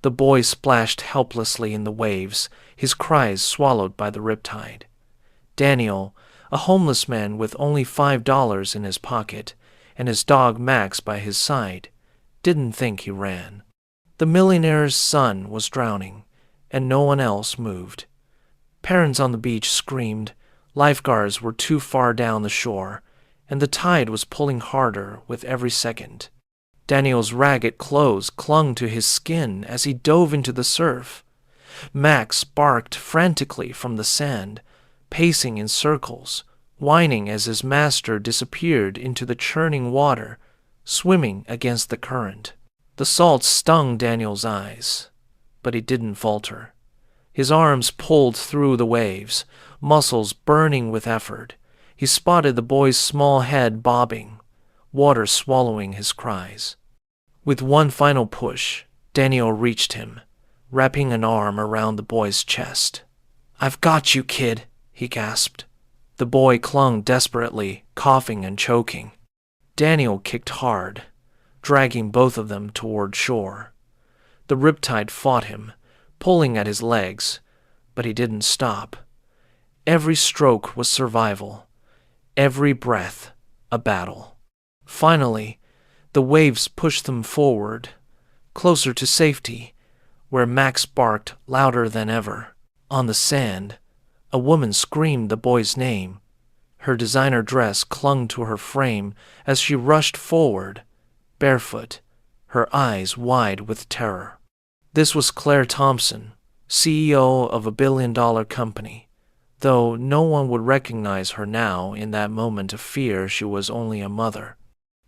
The boy splashed helplessly in the waves, his cries swallowed by the riptide. Daniel, a homeless man with only $5 in his pocket, and his dog Max by his side, didn't think he ran. The millionaire's son was drowning, and no one else moved. Parents on the beach screamed, lifeguards were too far down the shore, and the tide was pulling harder with every second. Daniel's ragged clothes clung to his skin as he dove into the surf. Max barked frantically from the sand, pacing in circles, whining as his master disappeared into the churning water, swimming against the current. The salt stung Daniel's eyes, but he didn't falter. His arms pulled through the waves, muscles burning with effort. He spotted the boy's small head bobbing, water swallowing his cries. With one final push, Daniel reached him, wrapping an arm around the boy's chest. "I've got you, kid," he gasped. The boy clung desperately, coughing and choking. Daniel kicked hard, dragging both of them toward shore. The riptide fought him, pulling at his legs, but he didn't stop. Every stroke was survival, every breath a battle. Finally, the waves pushed them forward, closer to safety, where Max barked louder than ever. On the sand, a woman screamed the boy's name. Her designer dress clung to her frame as she rushed forward, barefoot, her eyes wide with terror. This was Claire Thompson, CEO of a billion-dollar company. Though no one would recognize her now, in that moment of fear she was only a mother.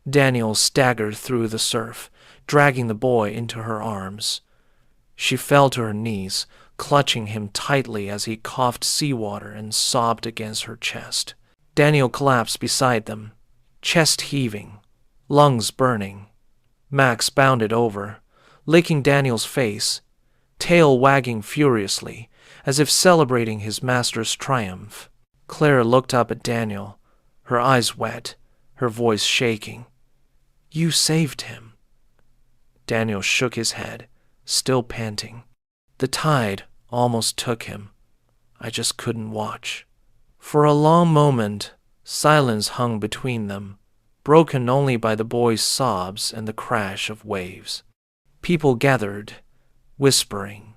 Daniel staggered through the surf, dragging the boy into her arms. She fell to her knees, clutching him tightly as he coughed seawater and sobbed against her chest. Daniel collapsed beside them, chest heaving, lungs burning. Max bounded over, licking Daniel's face, tail wagging furiously, as if celebrating his master's triumph. Claire looked up at Daniel, her eyes wet, her voice shaking. "You saved him." Daniel shook his head, still panting. "The tide almost took him. I just couldn't watch." For a long moment, silence hung between them, broken only by the boy's sobs and the crash of waves. People gathered, whispering,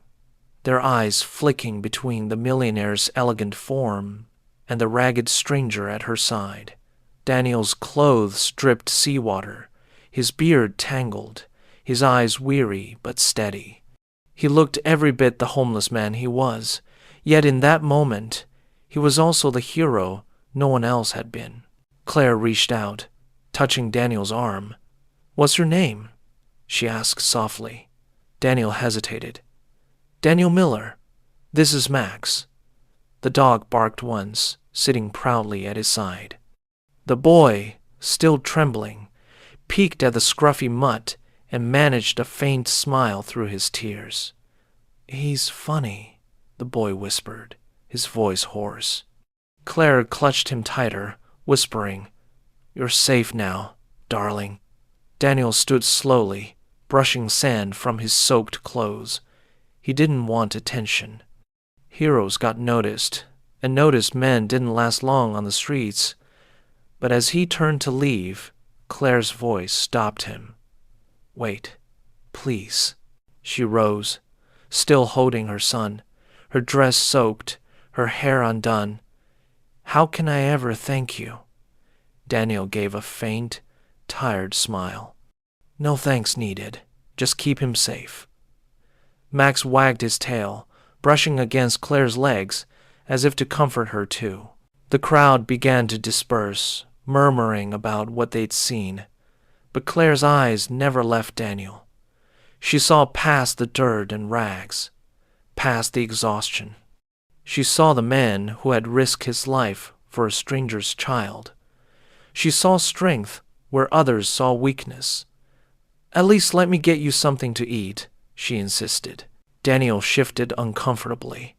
their eyes flicking between the millionaire's elegant form and the ragged stranger at her side. Daniel's clothes dripped seawater, his beard tangled, his eyes weary but steady. He looked every bit the homeless man he was, yet in that moment, he was also the hero no one else had been. Claire reached out, touching Daniel's arm. "What's your name?" she asked softly. Daniel hesitated. "Daniel Miller. This is Max." The dog barked once, sitting proudly at his side. The boy, still trembling, peeked at the scruffy mutt and managed a faint smile through his tears. "He's funny," the boy whispered, his voice hoarse. Claire clutched him tighter, whispering, "You're safe now, darling." Daniel stood slowly, brushing sand from his soaked clothes. He didn't want attention. Heroes got noticed, and noticed men didn't last long on the streets. But as he turned to leave, Claire's voice stopped him. "Wait, please." She rose, still holding her son, her dress soaked, her hair undone. "How can I ever thank you?" Daniel gave a faint, tired smile. "No thanks needed. Just keep him safe." Max wagged his tail, brushing against Claire's legs, as if to comfort her too. The crowd began to disperse, murmuring about what they'd seen. But Claire's eyes never left Daniel. She saw past the dirt and rags, past the exhaustion. She saw the man who had risked his life for a stranger's child. She saw strength where others saw weakness. "At least let me get you something to eat," she insisted. Daniel shifted uncomfortably.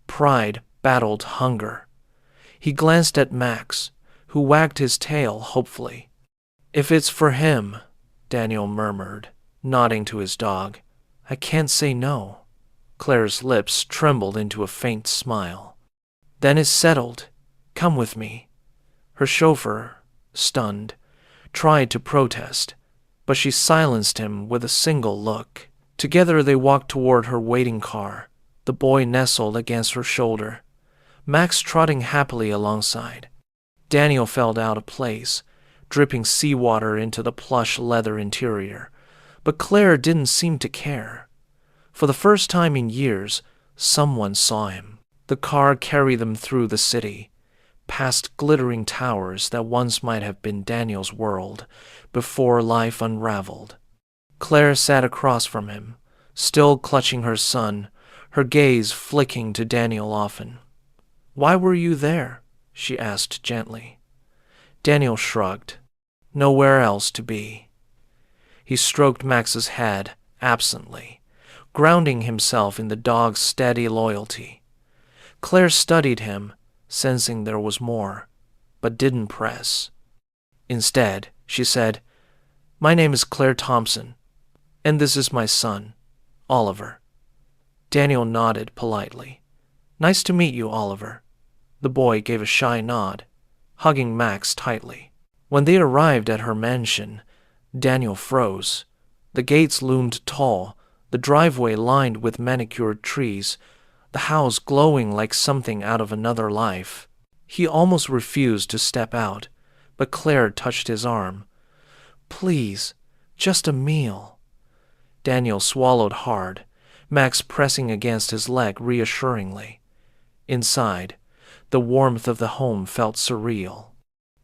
Pride battled hunger. He glanced at Max, who wagged his tail hopefully. "If it's for him," Daniel murmured, nodding to his dog, I can't say no. Claire's lips trembled into a faint smile. Then it's settled. Come with me. Her chauffeur, stunned, tried to protest, but she silenced him with a single look. Together they walked toward her waiting car, the boy nestled against her shoulder, Max trotting happily alongside. Daniel felt out of place, dripping seawater into the plush leather interior, but Claire didn't seem to care. For the first time in years, someone saw him. The car carried them through the city, past glittering towers that once might have been Daniel's world before life unraveled. Claire sat across from him, still clutching her son, her gaze flicking to Daniel often. Why were you there? She asked gently. Daniel shrugged. Nowhere else to be. He stroked Max's head absently, grounding himself in the dog's steady loyalty. Claire studied him, sensing there was more, but didn't press. Instead, she said, My name is Claire Thompson, and this is my son, Oliver. Daniel nodded politely. Nice to meet you, Oliver. The boy gave a shy nod, hugging Max tightly. When they arrived at her mansion, Daniel froze. The gates loomed tall, the driveway lined with manicured trees, the house glowing like something out of another life. He almost refused to step out, but Claire touched his arm. Please, just a meal. Daniel swallowed hard, Max pressing against his leg reassuringly. Inside, the warmth of the home felt surreal.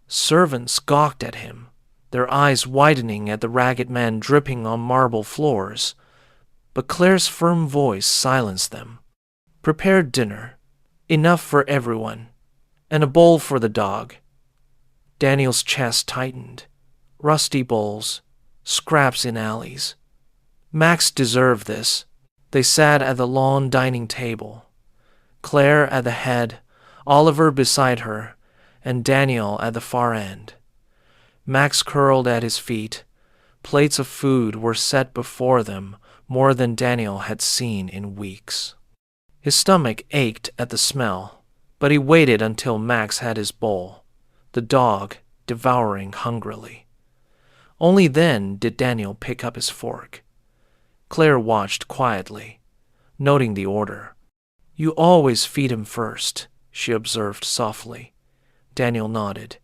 Servants gawked at him, their eyes widening at the ragged man dripping on marble floors. But Claire's firm voice silenced them. Prepared dinner, enough for everyone, and a bowl for the dog. Daniel's chest tightened. Rusty bowls, scraps in alleys. Max deserved this. They sat at the long dining table. Claire at the head, Oliver beside her, and Daniel at the far end. Max curled at his feet. Plates of food were set before them, more than Daniel had seen in weeks. His stomach ached at the smell, but he waited until Max had his bowl, the dog devouring hungrily. Only then did Daniel pick up his fork. Claire watched quietly, noting the order. You always feed him first, she observed softly. Daniel nodded.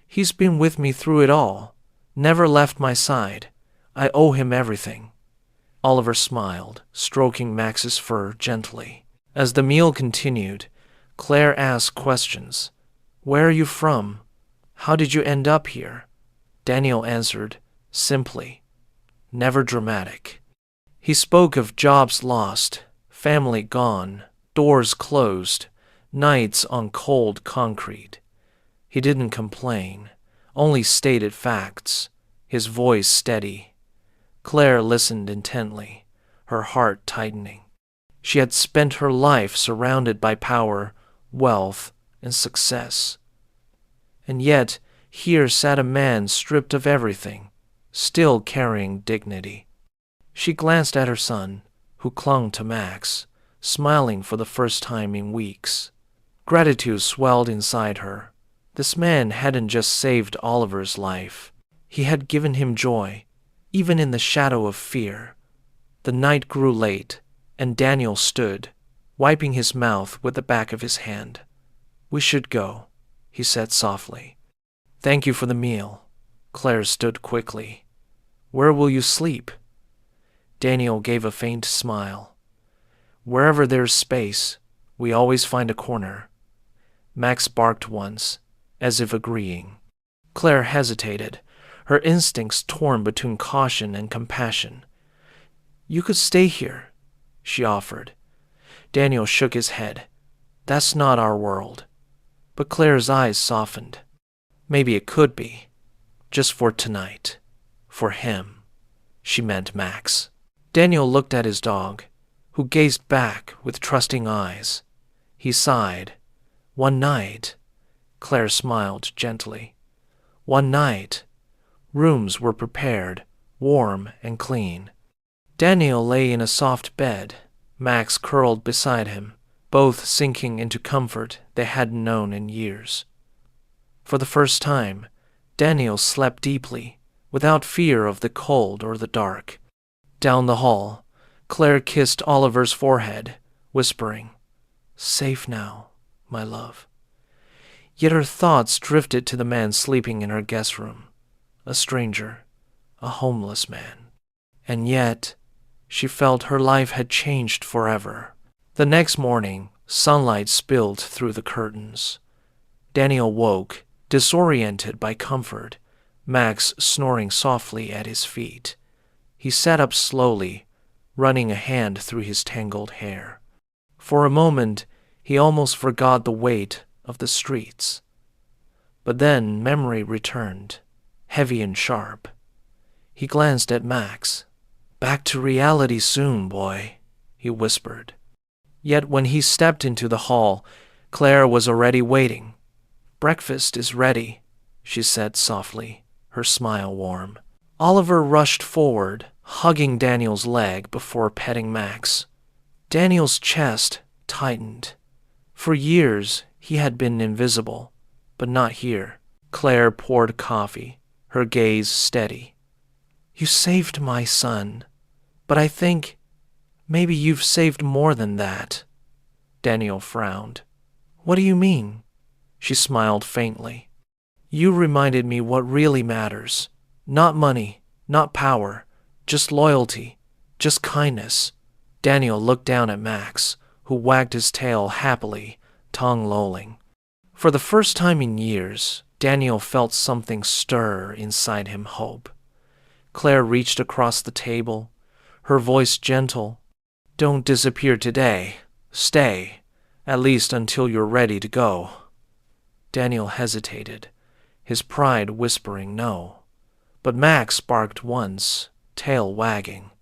He's been with me through it all, never left my side. I owe him everything. Oliver smiled, stroking Max's fur gently. As the meal continued, Claire asked questions. Where are you from? How did you end up here? Daniel answered, simply, never dramatic. He spoke of jobs lost, family gone, doors closed, nights on cold concrete. He didn't complain, only stated facts, his voice steady. Claire listened intently, her heart tightening. She had spent her life surrounded by power, wealth, and success. And yet, here sat a man stripped of everything, still carrying dignity. She glanced at her son, who clung to Max, smiling for the first time in weeks. Gratitude swelled inside her. This man hadn't just saved Oliver's life. He had given him joy, even in the shadow of fear. The night grew late, and Daniel stood, wiping his mouth with the back of his hand. We should go, he said softly. Thank you for the meal. Claire stood quickly. Where will you sleep? Daniel gave a faint smile. Wherever there's space, we always find a corner. Max barked once, as if agreeing. Claire hesitated, her instincts torn between caution and compassion. You could stay here, she offered. Daniel shook his head. That's not our world. But Claire's eyes softened. Maybe it could be. Just for tonight. For him. She meant Max. Daniel looked at his dog, who gazed back with trusting eyes. He sighed. One night. Claire smiled gently. One night. Rooms were prepared, warm and clean. Daniel lay in a soft bed, Max curled beside him, both sinking into comfort they hadn't known in years. For the first time, Daniel slept deeply, without fear of the cold or the dark. Down the hall, Claire kissed Oliver's forehead, whispering, "Safe now, my love." Yet her thoughts drifted to the man sleeping in her guest room, a stranger, a homeless man. And yet, she felt her life had changed forever. The next morning, sunlight spilled through the curtains. Daniel woke, disoriented by comfort, Max snoring softly at his feet. He sat up slowly, running a hand through his tangled hair. For a moment, he almost forgot the weight of the streets. But then memory returned, heavy and sharp. He glanced at Max. "Back to reality soon, boy," he whispered. Yet when he stepped into the hall, Claire was already waiting. "Breakfast is ready," she said softly, her smile warm. Oliver rushed forward, hugging Daniel's leg before petting Max. Daniel's chest tightened. For years, he had been invisible, but not here. Claire poured coffee, her gaze steady. "You saved my son, but I think maybe you've saved more than that." Daniel frowned. "What do you mean?" She smiled faintly. "You reminded me what really matters. Not money, not power, just loyalty, just kindness." Daniel looked down at Max, who wagged his tail happily, tongue lolling. For the first time in years, Daniel felt something stir inside him hope. Claire reached across the table, her voice gentle. "Don't disappear today. Stay, at least until you're ready to go." Daniel hesitated, his pride whispering no. But Max barked once, tail wagging,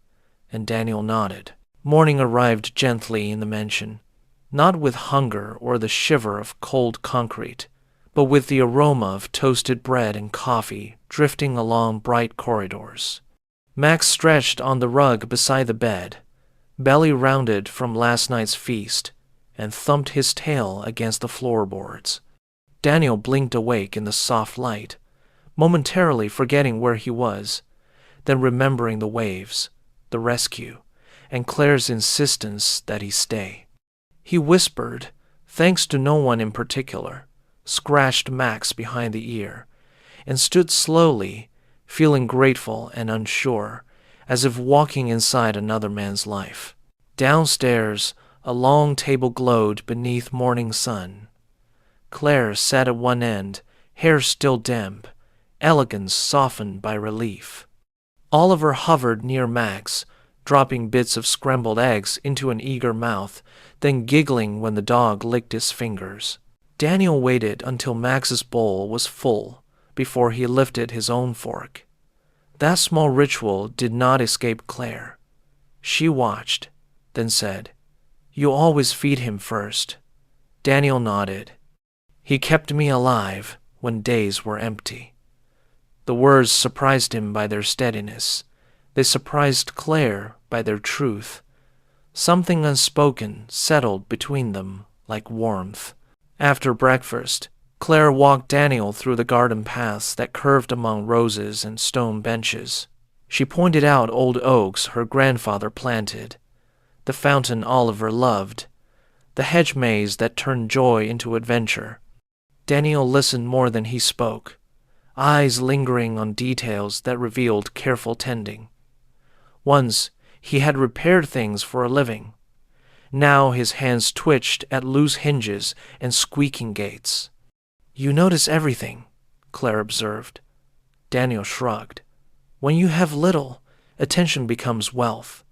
and Daniel nodded. Morning arrived gently in the mansion, not with hunger or the shiver of cold concrete, but with the aroma of toasted bread and coffee drifting along bright corridors. Max stretched on the rug beside the bed, belly rounded from last night's feast, and thumped his tail against the floorboards. Daniel blinked awake in the soft light, momentarily forgetting where he was, then remembering the waves, the rescue, and Claire's insistence that he stay. He whispered, thanks to no one in particular, scratched Max behind the ear, and stood slowly, feeling grateful and unsure, as if walking inside another man's life. Downstairs, a long table glowed beneath morning sun. Claire sat at one end, hair still damp, elegance softened by relief. Oliver hovered near Max, dropping bits of scrambled eggs into an eager mouth, then giggling when the dog licked his fingers. Daniel waited until Max's bowl was full before he lifted his own fork. That small ritual did not escape Claire. She watched, then said, "You always feed him first." Daniel nodded. "He kept me alive when days were empty." The words surprised him by their steadiness. They surprised Claire by their truth. Something unspoken settled between them like warmth. After breakfast, Claire walked Daniel through the garden paths that curved among roses and stone benches. She pointed out old oaks her grandfather planted, the fountain Oliver loved, the hedge maze that turned joy into adventure. Daniel listened more than he spoke, eyes lingering on details that revealed careful tending. Once, he had repaired things for a living. Now his hands twitched at loose hinges and squeaking gates. "You notice everything," Claire observed. Daniel shrugged. "When you have little, attention becomes wealth."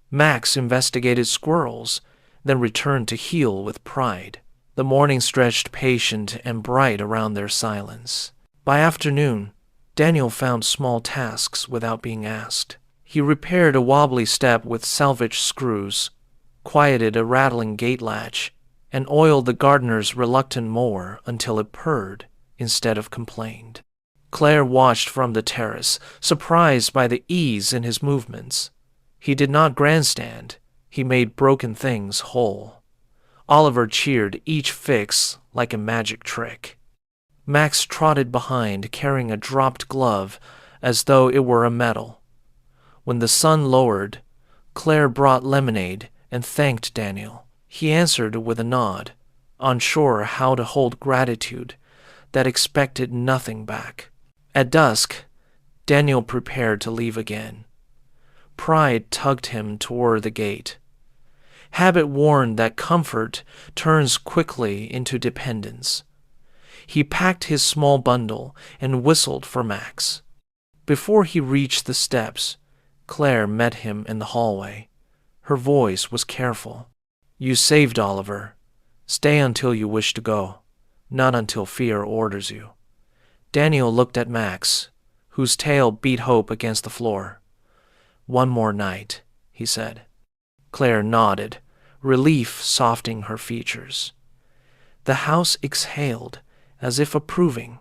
Max investigated squirrels, then returned to heel with pride. The morning stretched patient and bright around their silence. By afternoon, Daniel found small tasks without being asked. He repaired a wobbly step with salvaged screws, quieted a rattling gate latch, and oiled the gardener's reluctant mower until it purred instead of complained. Claire watched from the terrace, surprised by the ease in his movements. He did not grandstand. He made broken things whole. Oliver cheered each fix like a magic trick. Max trotted behind, carrying a dropped glove as though it were a medal. When the sun lowered, Claire brought lemonade and thanked Daniel. He answered with a nod, unsure how to hold gratitude that expected nothing back. At dusk, Daniel prepared to leave again. Pride tugged him toward the gate. Habit warned that comfort turns quickly into dependence. He packed his small bundle and whistled for Max. Before he reached the steps, Claire met him in the hallway. Her voice was careful. "You saved Oliver. Stay until you wish to go, not until fear orders you." Daniel looked at Max, whose tail beat hope against the floor. "One more night," he said. Claire nodded, relief softening her features. The house exhaled, as if approving.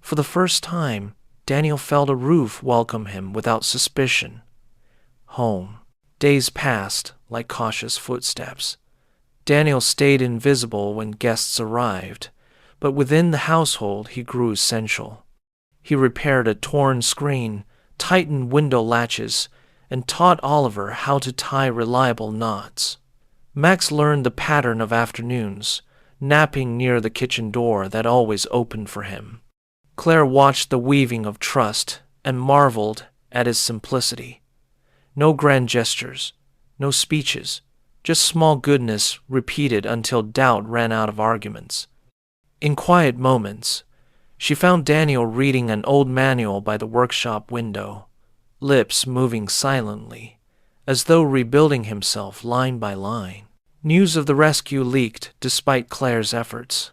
For the first time, Daniel felt a roof welcome him without suspicion. Home. Days passed like cautious footsteps. Daniel stayed invisible when guests arrived, but within the household he grew essential. He repaired a torn screen, tightened window latches, and taught Oliver how to tie reliable knots. Max learned the pattern of afternoons, napping near the kitchen door that always opened for him. Claire watched the weaving of trust and marveled at his simplicity. No grand gestures, no speeches, just small goodness repeated until doubt ran out of arguments. In quiet moments, she found Daniel reading an old manual by the workshop window, lips moving silently, as though rebuilding himself line by line. News of the rescue leaked despite Claire's efforts.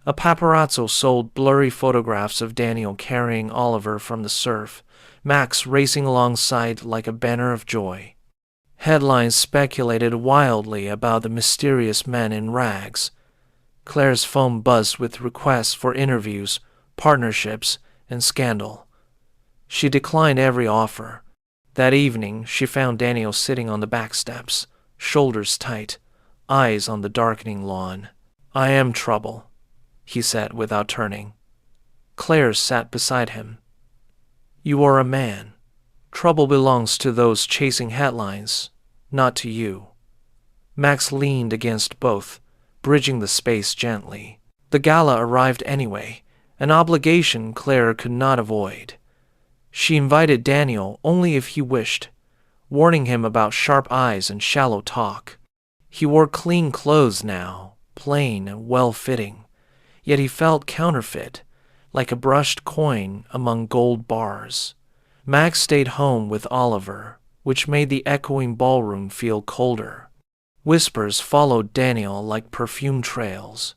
A paparazzo sold blurry photographs of Daniel carrying Oliver from the surf, Max racing alongside like a banner of joy. Headlines speculated wildly about the mysterious men in rags. Claire's phone buzzed with requests for interviews, partnerships, and scandal. She declined every offer. That evening, she found Daniel sitting on the back steps, shoulders tight, eyes on the darkening lawn. "I am trouble," he said without turning. Claire sat beside him. "You are a man. Trouble belongs to those chasing headlines, not to you." Max leaned against both, bridging the space gently. The gala arrived anyway, an obligation Claire could not avoid. She invited Daniel only if he wished, warning him about sharp eyes and shallow talk. He wore clean clothes now, plain and well-fitting, yet he felt counterfeit, like a brushed coin among gold bars. Max stayed home with Oliver, which made the echoing ballroom feel colder. Whispers followed Daniel like perfume trails.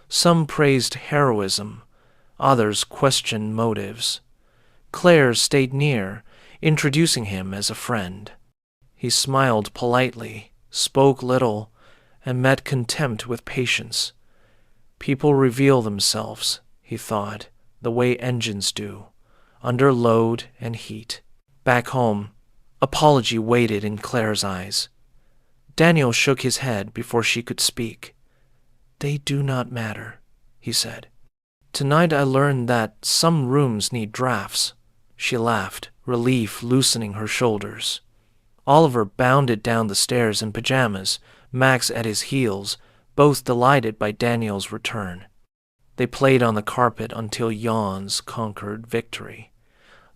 Some praised heroism, others questioned motives. Claire stayed near, introducing him as a friend. He smiled politely, spoke little, and met contempt with patience. People reveal themselves, he thought, the way engines do, under load and heat. Back home, apology waited in Claire's eyes. Daniel shook his head before she could speak. "They do not matter," he said. "Tonight I learned that some rooms need drafts." She laughed, relief loosening her shoulders. Oliver bounded down the stairs in pajamas, Max at his heels, both delighted by Daniel's return. They played on the carpet until yawns conquered victory.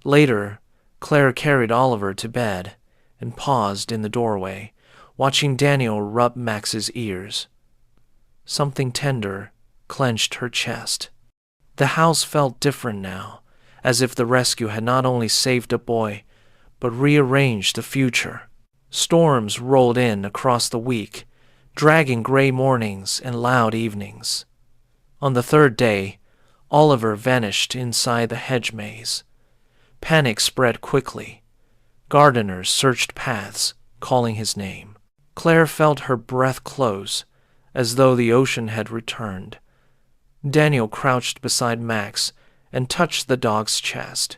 Later, Claire carried Oliver to bed and paused in the doorway, watching Daniel rub Max's ears. Something tender clenched her chest. The house felt different now, as if the rescue had not only saved a boy, but rearranged the future. Storms rolled in across the week, dragging gray mornings and loud evenings. On the third day, Oliver vanished inside the hedge maze. Panic spread quickly. Gardeners searched paths, calling his name. Claire felt her breath close, as though the ocean had returned. Daniel crouched beside Max and touched the dog's chest.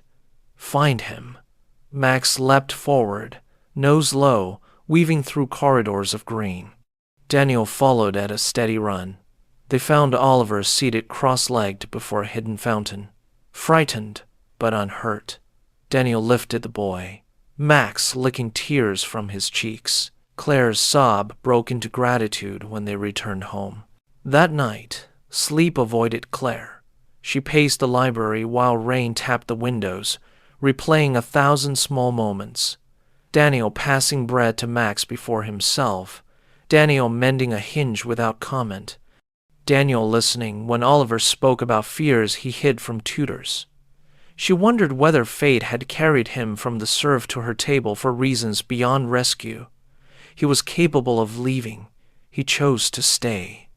"Find him." Max leapt forward, nose low, weaving through corridors of green. Daniel followed at a steady run. They found Oliver seated cross-legged before a hidden fountain, frightened but unhurt. Daniel lifted the boy, Max licking tears from his cheeks. Claire's sob broke into gratitude when they returned home. That night, sleep avoided Claire. She paced the library while rain tapped the windows, replaying 1,000 small moments. Daniel passing bread to Max before himself. Daniel mending a hinge without comment. Daniel listening when Oliver spoke about fears he hid from tutors. She wondered whether fate had carried him from the serve to her table for reasons beyond rescue. He was capable of leaving. He chose to stay.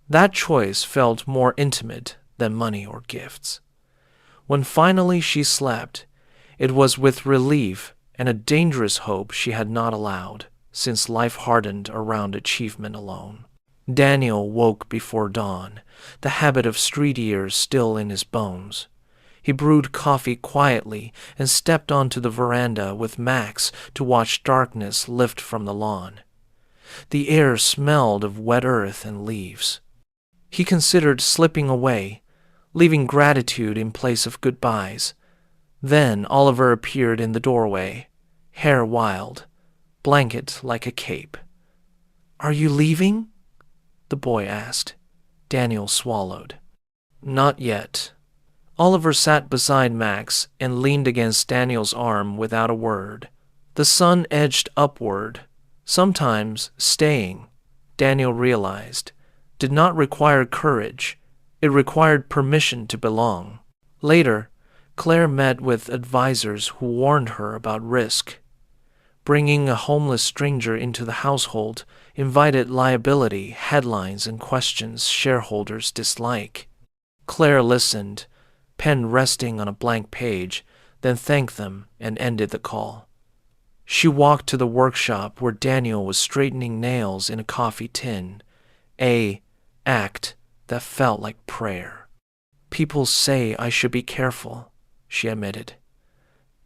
That choice felt more intimate than money or gifts. When finally she slept, it was with relief and a dangerous hope she had not allowed, since life hardened around achievement alone. Daniel woke before dawn, the habit of street years still in his bones. He brewed coffee quietly and stepped onto the veranda with Max to watch darkness lift from the lawn. The air smelled of wet earth and leaves. He considered slipping away, leaving gratitude in place of goodbyes. Then Oliver appeared in the doorway, hair wild, blanket like a cape. "Are you leaving?" the boy asked. Daniel swallowed. "Not yet." Oliver sat beside Max and leaned against Daniel's arm without a word. The sun edged upward. Sometimes staying, Daniel realized, did not require courage. It required permission to belong. Later, Claire met with advisors who warned her about risk. Bringing a homeless stranger into the household invited liability, headlines, and questions shareholders dislike. Claire listened, pen resting on a blank page, then thanked them and ended the call. She walked to the workshop where Daniel was straightening nails in a coffee tin, an act that felt like prayer. "People say I should be careful," she admitted.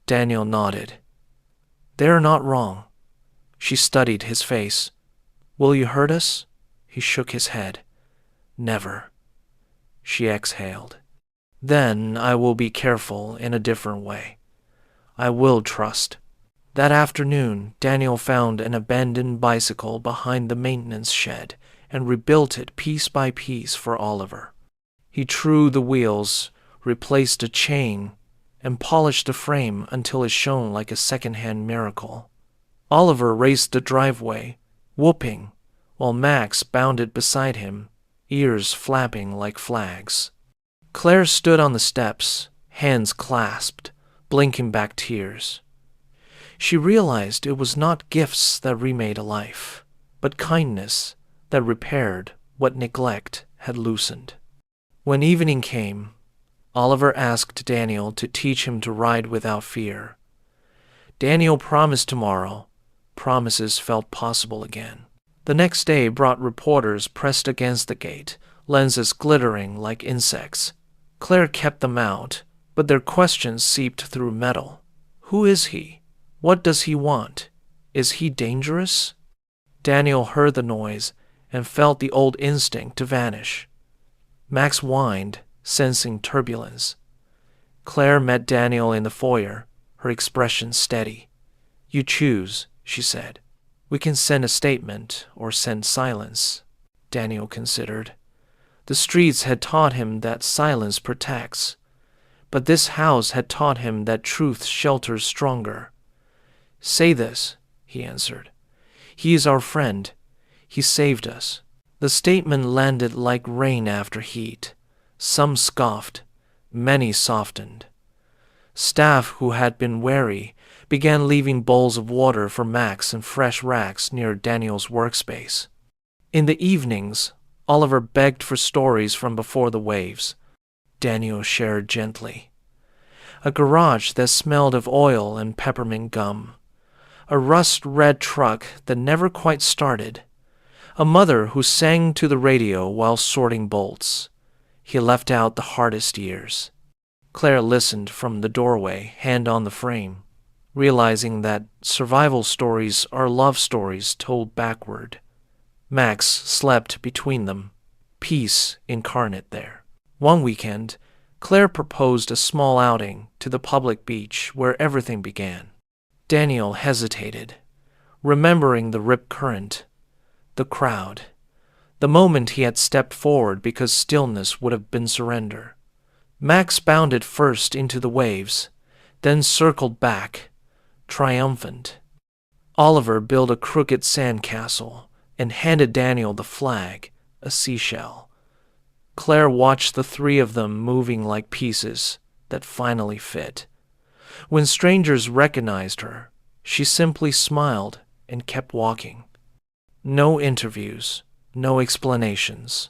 Daniel nodded. "They're not wrong." She studied his face. "Will you hurt us?" He shook his head. "Never." She exhaled. "Then I will be careful in a different way. I will trust." That afternoon, Daniel found an abandoned bicycle behind the maintenance shed and rebuilt it piece by piece for Oliver. He drew the wheels, replaced the chain, and polished the frame until it shone like a second-hand miracle. Oliver raced the driveway, whooping, while Max bounded beside him, ears flapping like flags. Claire stood on the steps, hands clasped, blinking back tears. She realized it was not gifts that remade a life, but kindness that repaired what neglect had loosened. When evening came, Oliver asked Daniel to teach him to ride without fear. Daniel promised tomorrow. Promises felt possible again. The next day brought reporters pressed against the gate, lenses glittering like insects. Claire kept them out, but their questions seeped through metal. Who is he? What does he want? Is he dangerous? Daniel heard the noise and felt the old instinct to vanish. Max whined, sensing turbulence. Claire met Daniel in the foyer, her expression steady. "You choose," she said. "We can send a statement or send silence." Daniel considered. The streets had taught him that silence protects, but this house had taught him that truth shelters stronger. "Say this," he answered. "He is our friend. He saved us." The statement landed like rain after heat. Some scoffed, many softened. Staff who had been wary began leaving bowls of water for Max and fresh racks near Daniel's workspace. In the evenings, Oliver begged for stories from before the waves. Daniel shared gently. A garage that smelled of oil and peppermint gum. A rust-red truck that never quite started. A mother who sang to the radio while sorting bolts. He left out the hardest years. Claire listened from the doorway, hand on the frame. realizing that survival stories are love stories told backward. Max slept between them, peace incarnate there. One weekend, Claire proposed a small outing to the public beach where everything began. Daniel hesitated, remembering the rip current, the crowd, the moment he had stepped forward because stillness would have been surrender. Max bounded first into the waves, then circled back, triumphant. Oliver built a crooked sandcastle and handed Daniel the flag, a seashell. Claire watched the three of them moving like pieces that finally fit. When strangers recognized her, she simply smiled and kept walking. No interviews, no explanations.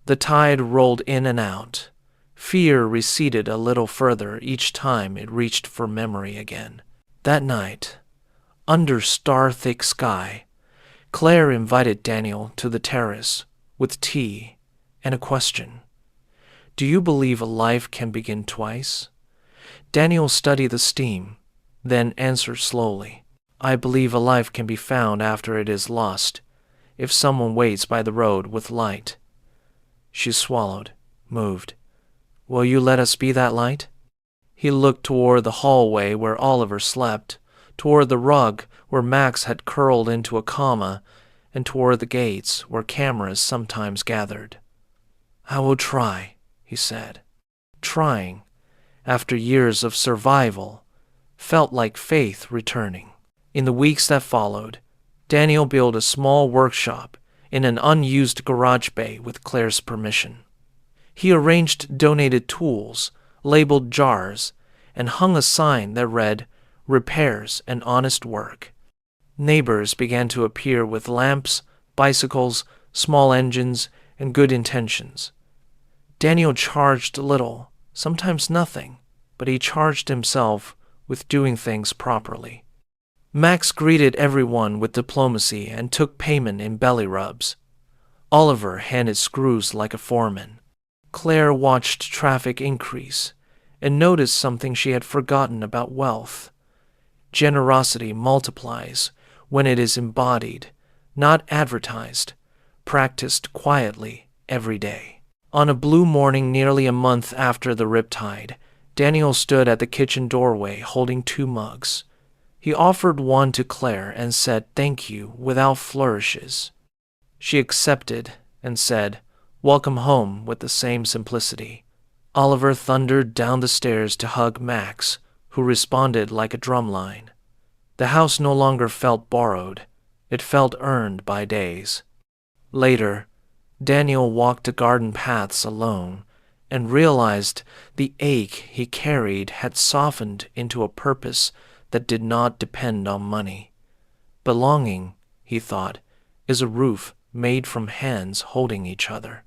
The tide rolled in and out. Fear receded a little further each time it reached for memory again. That night, under star-thick sky, Claire invited Daniel to the terrace with tea and a question. Do you believe a life can begin twice? Daniel studied the steam, then answered slowly. I believe a life can be found after it is lost, if someone waits by the road with light. She swallowed, moved. Will you let us be that light? He looked toward the hallway where Oliver slept, toward the rug where Max had curled into a comma, and toward the gates where cameras sometimes gathered. I will try, he said. Trying, after years of survival, felt like faith returning. In the weeks that followed, Daniel built a small workshop in an unused garage bay with Claire's permission. He arranged donated tools, labeled jars, and hung a sign that read, Repairs and Honest Work. Neighbors began to appear with lamps, bicycles, small engines, and good intentions. Daniel charged little, sometimes nothing, but he charged himself with doing things properly. Max greeted everyone with diplomacy and took payment in belly rubs. Oliver handed screws like a foreman. Claire watched traffic increase and noticed something she had forgotten about wealth. Generosity multiplies when it is embodied, not advertised, practiced quietly every day. On a blue morning nearly a month after the Riptide, Daniel stood at the kitchen doorway holding 2 mugs. He offered one to Claire and said thank you without flourishes. She accepted and said, Welcome home, with the same simplicity. Oliver thundered down the stairs to hug Max, who responded like a drumline. The house no longer felt borrowed. It felt earned by days. Later, Daniel walked the garden paths alone and realized the ache he carried had softened into a purpose that did not depend on money. Belonging, he thought, is a roof made from hands holding each other.